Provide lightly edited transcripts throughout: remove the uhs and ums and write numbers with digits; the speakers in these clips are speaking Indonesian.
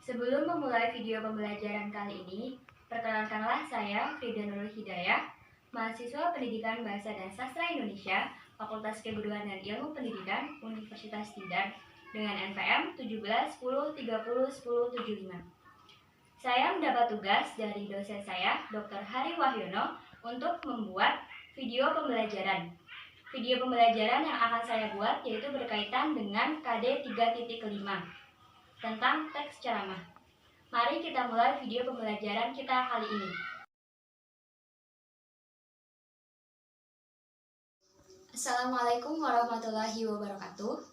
Sebelum memulai video pembelajaran kali ini, perkenalkanlah saya Frida Nurul Hidayah, mahasiswa Pendidikan Bahasa dan Sastra Indonesia, Fakultas Keguruan dan Ilmu Pendidikan, Universitas Tidar, dengan NPM 1710301075. Saya mendapat tugas dari dosen saya, Dr. Hari Wahyono, untuk membuat video pembelajaran. Video pembelajaran yang akan saya buat yaitu berkaitan dengan KD 3.5 tentang teks ceramah. Mari kita mulai video pembelajaran kita kali ini. Assalamualaikum warahmatullahi wabarakatuh.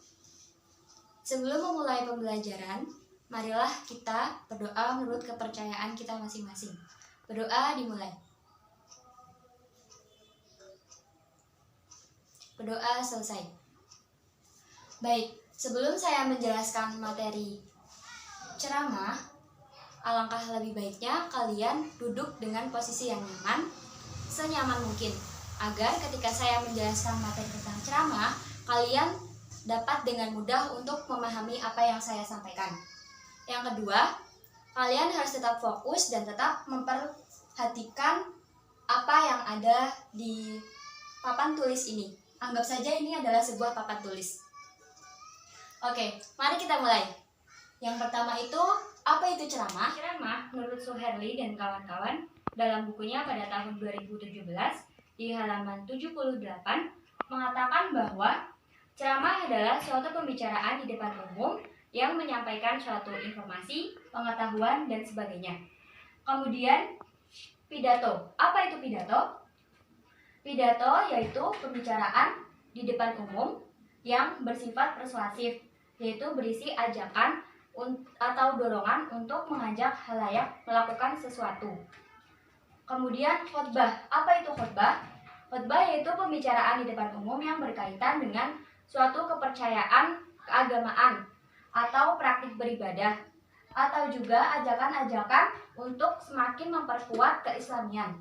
Sebelum memulai pembelajaran, marilah kita berdoa menurut kepercayaan kita masing-masing. Berdoa dimulai. Berdoa selesai. Baik, sebelum saya menjelaskan materi ceramah, alangkah lebih baiknya kalian duduk dengan posisi yang nyaman, senyaman mungkin, agar ketika saya menjelaskan materi tentang ceramah, kalian dapat dengan mudah untuk memahami apa yang saya sampaikan. Yang kedua, kalian harus tetap fokus dan tetap memperhatikan apa yang ada di papan tulis ini. Anggap saja ini adalah sebuah papan tulis. Oke, mari kita mulai. Yang pertama itu, apa itu ceramah? Ceramah menurut Suherli dan kawan-kawan dalam bukunya pada tahun 2017 di halaman 78 mengatakan bahwa ceramah adalah suatu pembicaraan di depan umum yang menyampaikan suatu informasi, pengetahuan, dan sebagainya. Kemudian, pidato. Apa itu pidato? Pidato yaitu pembicaraan di depan umum yang bersifat persuasif, yaitu berisi ajakan atau dorongan untuk mengajak khalayak melakukan sesuatu. Kemudian khotbah. Apa itu khotbah? Khotbah yaitu pembicaraan di depan umum yang berkaitan dengan suatu kepercayaan keagamaan atau praktik beribadah, atau juga ajakan-ajakan untuk semakin memperkuat keislamian.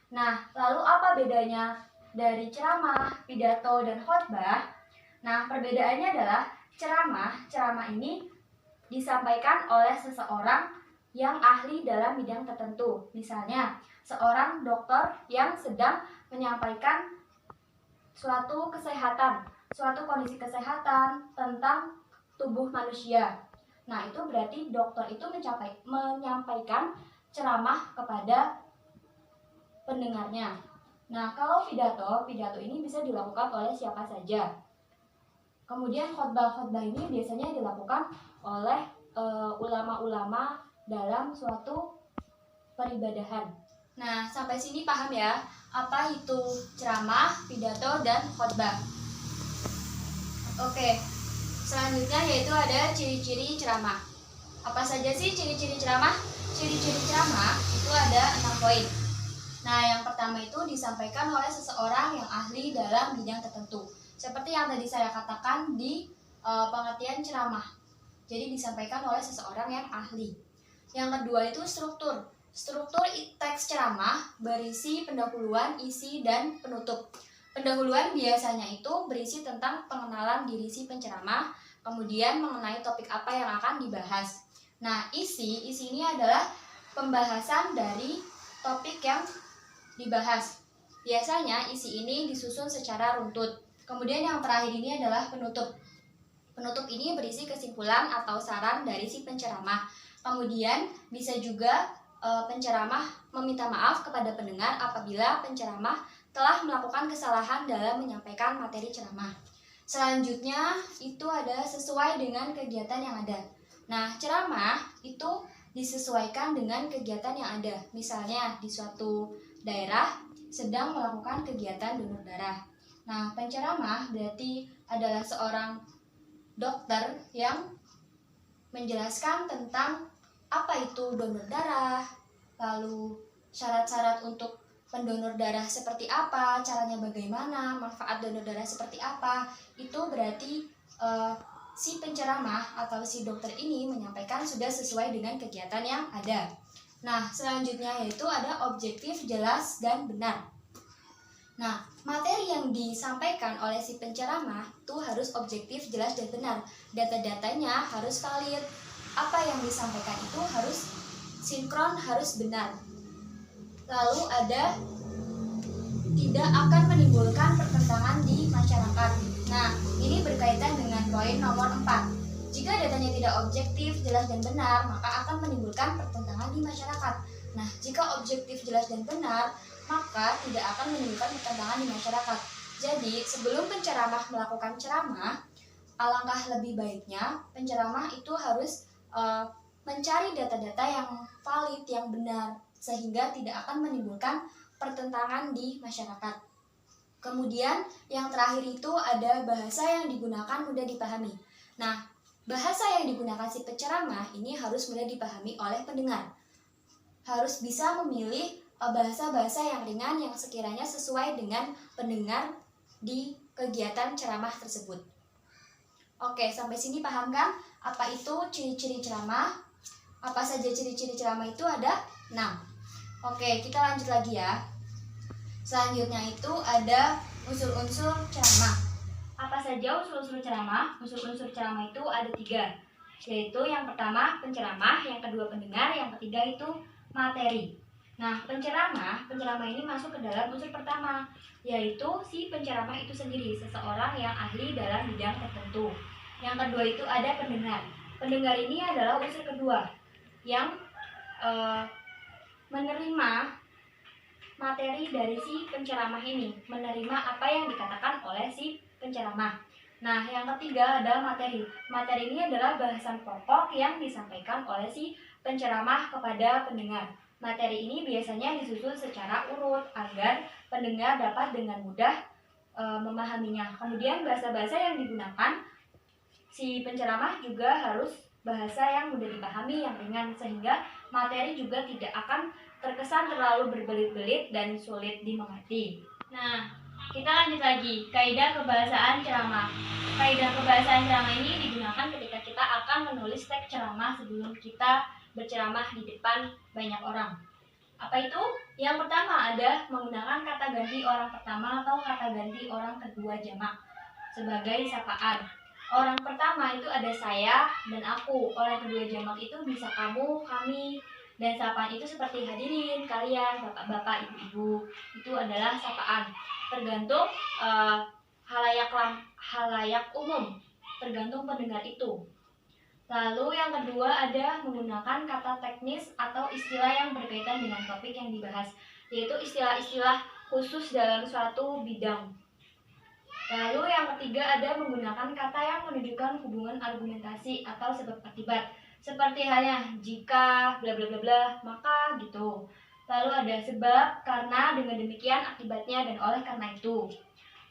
Nah, lalu apa bedanya dari ceramah, pidato, dan khotbah? Nah, perbedaannya adalah ceramah ini disampaikan oleh seseorang yang ahli dalam bidang tertentu. Misalnya, seorang dokter yang sedang menyampaikan suatu kondisi kesehatan tentang tubuh manusia. Nah, itu berarti dokter itu menyampaikan ceramah kepada pendengarnya. Nah, kalau pidato ini bisa dilakukan oleh siapa saja. Kemudian khotbah ini biasanya dilakukan oleh ulama-ulama dalam suatu peribadahan. Nah, sampai sini paham ya, apa itu ceramah, pidato, dan khotbah. Oke, selanjutnya yaitu ada ciri-ciri ceramah. Apa saja sih ciri-ciri ceramah? Ciri-ciri ceramah itu ada 6 poin. Nah, yang pertama itu disampaikan oleh seseorang yang ahli dalam bidang tertentu. Seperti yang tadi saya katakan di pengertian ceramah. Jadi disampaikan oleh seseorang yang ahli. Yang kedua itu struktur. Struktur teks ceramah berisi pendahuluan, isi, dan penutup. Pendahuluan biasanya itu berisi tentang pengenalan diri si penceramah, kemudian mengenai topik apa yang akan dibahas. Nah, isi ini adalah pembahasan dari topik yang dibahas. Biasanya isi ini disusun secara runtut. Kemudian yang terakhir ini adalah penutup. Penutup ini berisi kesimpulan atau saran dari si penceramah. Kemudian bisa juga penceramah meminta maaf kepada pendengar apabila penceramah telah melakukan kesalahan dalam menyampaikan materi ceramah. Selanjutnya itu ada sesuai dengan kegiatan yang ada. Nah, ceramah itu disesuaikan dengan kegiatan yang ada. Misalnya di suatu daerah sedang melakukan kegiatan donor darah. Nah, penceramah berarti adalah seorang dokter yang menjelaskan tentang apa itu donor darah, lalu syarat-syarat untuk pendonor darah seperti apa, caranya bagaimana, manfaat donor darah seperti apa. Itu berarti si penceramah atau si dokter ini menyampaikan sudah sesuai dengan kegiatan yang ada. Nah, selanjutnya yaitu ada objektif, jelas, dan benar. Nah, materi yang disampaikan oleh si penceramah itu harus objektif, jelas, dan benar. Data-datanya harus valid. apa yang disampaikan itu harus sinkron, harus benar. Lalu ada tidak akan menimbulkan pertentangan di masyarakat. Nah, ini berkaitan dengan poin nomor 4. Jika datanya tidak objektif, jelas dan benar, maka akan menimbulkan pertentangan di masyarakat. Nah, jika objektif, jelas dan benar, maka tidak akan menimbulkan pertentangan di masyarakat. Jadi, sebelum penceramah melakukan ceramah, alangkah lebih baiknya penceramah itu harus mencari data-data yang valid, yang benar, sehingga tidak akan menimbulkan pertentangan di masyarakat. Kemudian yang terakhir itu ada bahasa yang digunakan mudah dipahami. Nah, bahasa yang digunakan si penceramah ini harus mudah dipahami oleh pendengar. Harus bisa memilih bahasa-bahasa yang ringan yang sekiranya sesuai dengan pendengar di kegiatan ceramah tersebut. Oke, sampai sini paham kan? Apa itu ciri-ciri ceramah? Apa saja ciri-ciri ceramah itu? Ada 6. Oke, kita lanjut lagi ya. Selanjutnya itu ada unsur-unsur ceramah. Apa saja unsur-unsur ceramah? Unsur-unsur ceramah itu ada 3, yaitu yang pertama penceramah, yang kedua pendengar, yang ketiga itu materi. Nah, penceramah ini masuk ke dalam unsur pertama, yaitu si penceramah itu sendiri, seseorang yang ahli dalam bidang tertentu. Yang kedua itu ada pendengar. Pendengar ini adalah unsur kedua, yang menerima materi dari si penceramah ini, menerima apa yang dikatakan oleh si penceramah. Nah, yang ketiga adalah materi. Materi ini adalah bahasan pokok yang disampaikan oleh si penceramah kepada pendengar. Materi ini biasanya disusun secara urut agar pendengar dapat dengan mudah memahaminya. Kemudian bahasa-bahasa yang digunakan si penceramah juga harus bahasa yang mudah dipahami, yang ringan, sehingga materi juga tidak akan terkesan terlalu berbelit-belit dan sulit dimengerti. Nah, kita lanjut lagi, kaidah kebahasaan ceramah. Kaidah kebahasaan ceramah ini digunakan ketika kita akan menulis teks ceramah sebelum kita berceramah di depan banyak orang. Apa itu? Yang pertama ada menggunakan kata ganti orang pertama atau kata ganti orang kedua jamak sebagai sapaan. Orang pertama itu ada saya dan aku. Orang kedua jamak itu bisa kamu, kami. Dan sapaan itu seperti hadirin, kalian, bapak-bapak, ibu-ibu. Itu adalah sapaan. Tergantung halayak umum. Tergantung pendengar itu. Lalu yang kedua ada menggunakan kata teknis atau istilah yang berkaitan dengan topik yang dibahas, yaitu istilah-istilah khusus dalam suatu bidang. Lalu yang ketiga ada menggunakan kata yang menunjukkan hubungan argumentasi atau sebab akibat, seperti halnya jika bla bla bla bla maka gitu. Lalu ada sebab, karena, dengan demikian, akibatnya, dan oleh karena itu.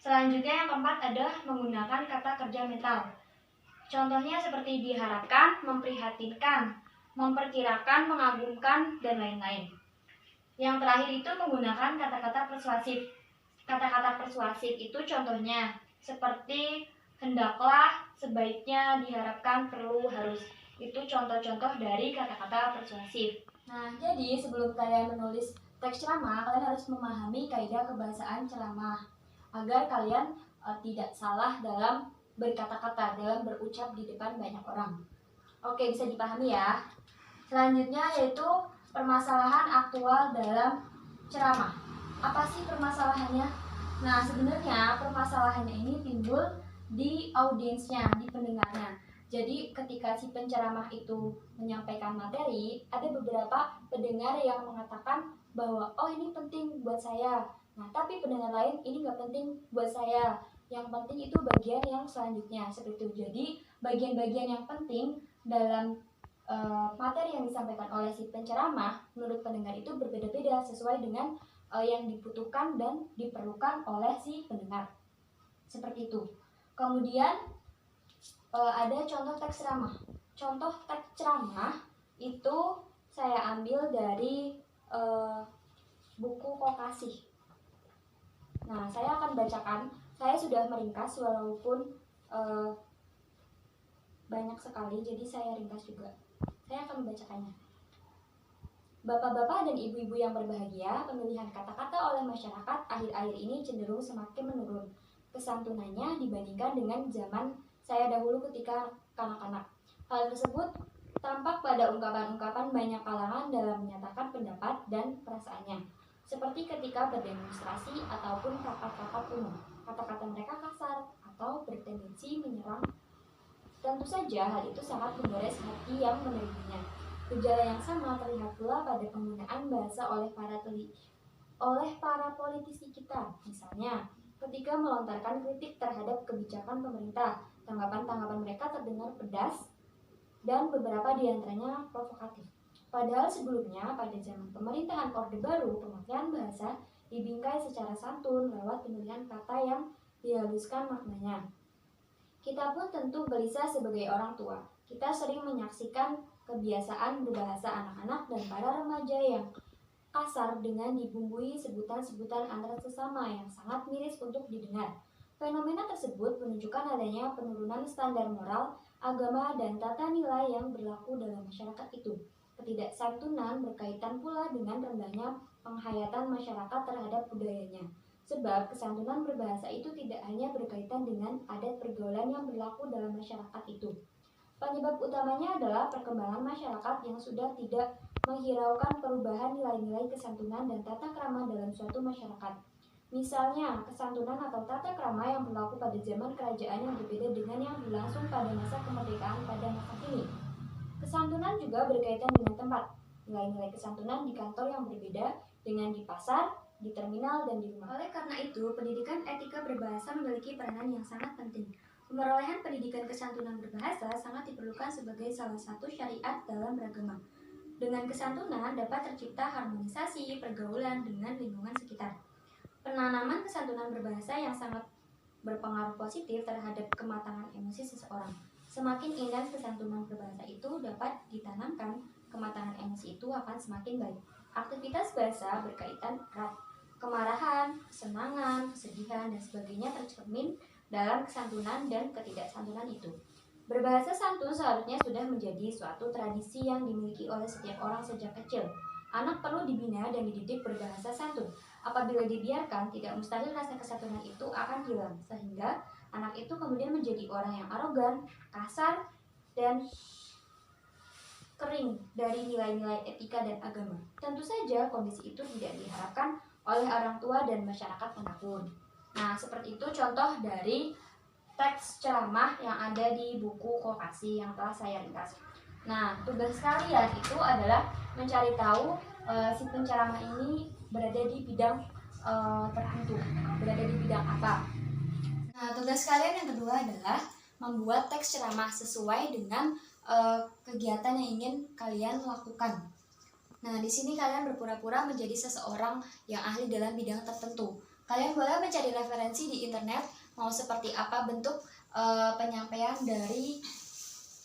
Selanjutnya yang keempat ada menggunakan kata kerja mental. Contohnya seperti diharapkan, memprihatinkan, memperkirakan, mengagumkan, dan lain-lain. Yang terakhir itu menggunakan kata-kata persuasif. Kata-kata persuasif itu contohnya seperti hendaklah, sebaiknya, diharapkan, perlu, harus. Itu contoh-contoh dari kata-kata persuasif. Nah, jadi sebelum kalian menulis teks ceramah, kalian harus memahami kaidah kebahasaan ceramah agar kalian tidak salah dalam berkata-kata, dalam berucap di depan banyak orang. Oke, bisa dipahami ya. Selanjutnya yaitu permasalahan aktual dalam ceramah. Apa sih permasalahannya? Nah, sebenarnya permasalahannya ini timbul di audiensnya, di pendengarnya. Jadi ketika si penceramah itu menyampaikan materi, ada beberapa pendengar yang mengatakan bahwa oh ini penting buat saya. Nah, tapi pendengar lain ini nggak penting buat saya. Yang penting itu bagian yang selanjutnya seperti itu. Jadi bagian-bagian yang penting dalam materi yang disampaikan oleh si penceramah menurut pendengar itu berbeda-beda sesuai dengan yang dibutuhkan dan diperlukan oleh si pendengar. Seperti itu. Kemudian ada contoh teks ceramah. Contoh teks ceramah itu saya ambil dari buku Kokasih. Nah, saya akan bacakan. Saya sudah meringkas walaupun banyak sekali, jadi saya ringkas juga. Saya akan membacakannya. Bapak-bapak dan ibu-ibu yang berbahagia, pemilihan kata-kata oleh masyarakat akhir-akhir ini cenderung semakin menurun kesantunannya dibandingkan dengan zaman saya dahulu ketika kanak-kanak. Hal tersebut tampak pada ungkapan-ungkapan banyak kalangan dalam menyatakan pendapat dan perasaannya, seperti ketika berdemonstrasi ataupun rapat-rapat umum. Kata-kata mereka kasar atau bertendensi menyerang. Tentu saja hal itu sangat menggores hati yang menerimanya. Gejala yang sama terlihat pula pada penggunaan bahasa oleh para politisi kita. Misalnya, ketika melontarkan kritik terhadap kebijakan pemerintah, tanggapan-tanggapan mereka terdengar pedas dan beberapa diantaranya provokatif. Padahal sebelumnya, pada zaman pemerintahan Orde Baru, pemakaian bahasa dibingkai secara santun lewat pemilihan kata yang dihaluskan maknanya. Kita pun tentu gelisah sebagai orang tua. Kita sering menyaksikan kebiasaan berbahasa anak-anak dan para remaja yang kasar dengan dibumbui sebutan-sebutan antar sesama yang sangat miris untuk didengar. Fenomena tersebut menunjukkan adanya penurunan standar moral, agama, dan tata nilai yang berlaku dalam masyarakat itu. Ketidaksantunan berkaitan pula dengan rendahnya penghayatan masyarakat terhadap budayanya. Sebab kesantunan berbahasa itu tidak hanya berkaitan dengan adat pergaulan yang berlaku dalam masyarakat itu. Penyebab utamanya adalah perkembangan masyarakat yang sudah tidak menghiraukan perubahan nilai-nilai kesantunan dan tata krama dalam suatu masyarakat. Misalnya, kesantunan atau tata krama yang berlaku pada zaman kerajaan yang berbeda dengan yang berlangsung pada masa kemerdekaan pada masa kini. Kesantunan juga berkaitan dengan tempat. Nilai-nilai kesantunan di kantor yang berbeda dengan di pasar, di terminal, dan di rumah. Oleh karena itu, pendidikan etika berbahasa memiliki peranan yang sangat penting. Pemerolehan pendidikan kesantunan berbahasa sangat diperlukan sebagai salah satu syariat dalam beragama. Dengan kesantunan dapat tercipta harmonisasi pergaulan dengan lingkungan sekitar. Penanaman kesantunan berbahasa yang sangat berpengaruh positif terhadap kematangan emosi seseorang. Semakin intens kesantunan berbahasa itu dapat ditanamkan, kematangan emosi itu akan semakin baik. Aktivitas bahasa berkaitan erat. Kemarahan, kesenangan, kesedihan, dan sebagainya tercermin dalam kesantunan dan ketidaksantunan itu. Berbahasa santun seharusnya sudah menjadi suatu tradisi yang dimiliki oleh setiap orang sejak kecil. Anak perlu dibina dan dididik berbahasa santun. Apabila dibiarkan, tidak mustahil rasa kesantunan itu akan hilang, sehingga anak itu kemudian menjadi orang yang arogan, kasar, dan kering dari nilai-nilai etika dan agama. Tentu saja kondisi itu tidak diharapkan oleh orang tua dan masyarakat manapun. Nah, seperti itu contoh dari teks ceramah yang ada di buku Kokasi yang telah saya ringkas. Nah, tugas kalian itu adalah mencari tahu si penceramah ini berada di bidang tertentu, berada di bidang apa. Nah, tugas kalian yang kedua adalah membuat teks ceramah sesuai dengan kegiatan yang ingin kalian lakukan. Nah, di sini kalian berpura-pura menjadi seseorang yang ahli dalam bidang tertentu. Kalian boleh mencari referensi di internet, mau seperti apa bentuk penyampaian dari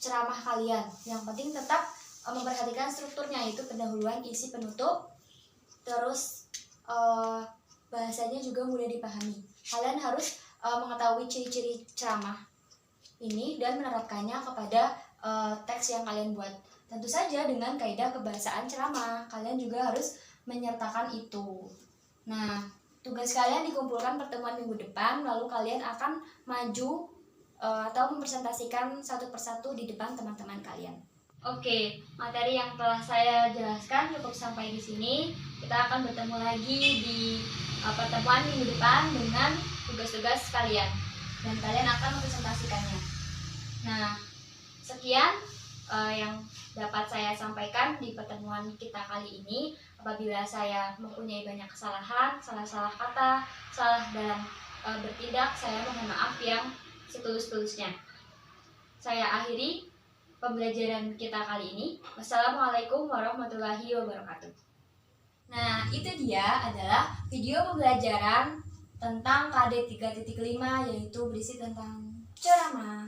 ceramah kalian. Yang penting tetap memperhatikan strukturnya, yaitu pendahuluan, isi, penutup, terus bahasanya juga mudah dipahami. Kalian harus mengetahui ciri-ciri ceramah ini dan menerapkannya kepada teks yang kalian buat. Tentu saja dengan kaidah kebahasaan ceramah, kalian juga harus menyertakan itu. Nah, tugas kalian dikumpulkan pertemuan minggu depan, lalu kalian akan maju atau mempresentasikan satu persatu di depan teman-teman kalian. Oke, materi yang telah saya jelaskan cukup sampai di sini. Kita akan bertemu lagi di pertemuan minggu depan dengan tugas-tugas kalian, dan kalian akan mempresentasikannya. Nah, sekian yang dapat saya sampaikan di pertemuan kita kali ini. Apabila saya mempunyai banyak kesalahan, salah kata, salah dalam bertindak, saya mohon maaf yang setulus-tulusnya. Saya akhiri pembelajaran kita kali ini. Wassalamualaikum warahmatullahi wabarakatuh. Nah, itu dia adalah video pembelajaran tentang KD 3.5, yaitu berisi tentang ceramah.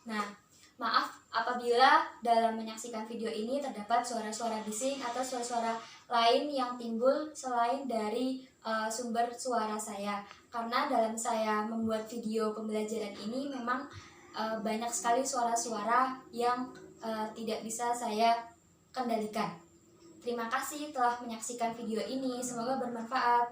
Nah, maaf apabila dalam menyaksikan video ini terdapat suara-suara bising atau suara-suara lain yang timbul selain dari sumber suara saya. Karena dalam saya membuat video pembelajaran ini memang banyak sekali suara-suara yang tidak bisa saya kendalikan. Terima kasih telah menyaksikan video ini, semoga bermanfaat.